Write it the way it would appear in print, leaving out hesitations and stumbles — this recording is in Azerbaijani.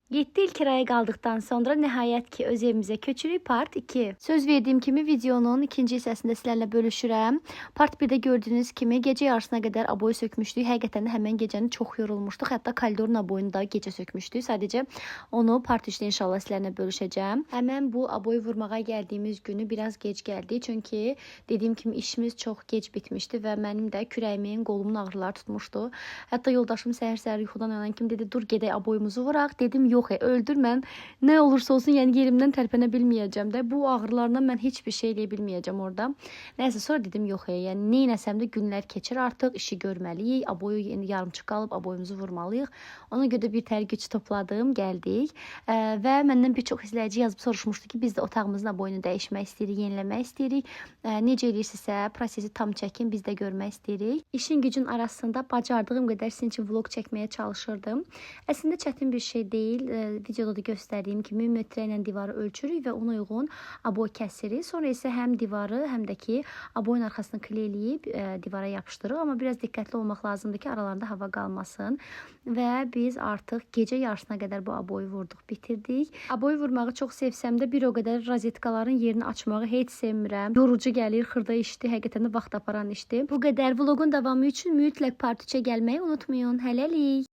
7 il kiraya qaldıqdan sonra nəhayət ki öz evimizə köçürük. Part 2. Söz verdiyim kimi videonun ikinci hissəsində sizlərlə bölüşürəm. Part 1-də gördüyünüz kimi gecə yarısına qədər aboyu sökmüşdük. Həqiqətən də həmən gecəni çox yorulmuşduq. Hətta koridorun aboyunu da gecə sökmüşdük. Sadəcə onu part 3-də inşallah sizlərlə bölüşəcəm. Həmən bu aboyu vurmağa gəldiyimiz günü biraz gec gəldi. Çünki dediyim kimi işimiz çox gec bitmişdi və mənim də kürəyimin, qolumun ağrıları tutmuşdu. Hətta yoldaşım səhər-səhər yuxudan oyanan kimi dedi, dur gedək aboyumuzu vuraq. Dedim, yox, öldür, mən nə olursa olsun, yəni yerimdən tərpənə bilməyəcəm də. Bu ağrılardan mən heç bir şey eləyə bilməyəcəm orada. Nəysə, sonra dedim, yox, yəni neynəsəm də günlər keçir artıq, işi görməliyik. Aboyu yarımçıq qalıb, aboyumuzu vurmalıyıq. Ona görə bir tər güc topladım, gəldik. Və məndən bir çox izləyici yazıb soruşmuşdu ki, biz də otağımızın aboyunu dəyişmək istəyirik, yeniləmək istəyirik. Necə eləyirsinizsə, prosesi tam çəkin, biz də görmək istəyirik. İşin gücün arasında bacardığım qədər sizin üçün vlog çəkməyə çalışırdım. Əslində çətin bir şey deyil. Videoda da göstərdiyim kimi metrə ilə divarı ölçürük və ona uyğun aboy kəsirik. Sonra isə həm divarı, həm də ki aboyun arxasını kleləyib divara yapışdırırıq. Amma biraz diqqətli olmaq lazımdır ki, aralarında hava qalmasın. Və biz artıq gecə yarısına qədər bu aboyu vurduq, bitirdik. Aboyu vurmağı çox sevsəm də bir o qədər rozetkaların yerini açmağı heç sevmirəm. Yorucu gəlir, xırda işdir, həqiqətən də vaxt aparan işdir. Bu qədər vlogun davamı üçün mütləq part 3-ə gəlməyi unutmayın. Hələlik.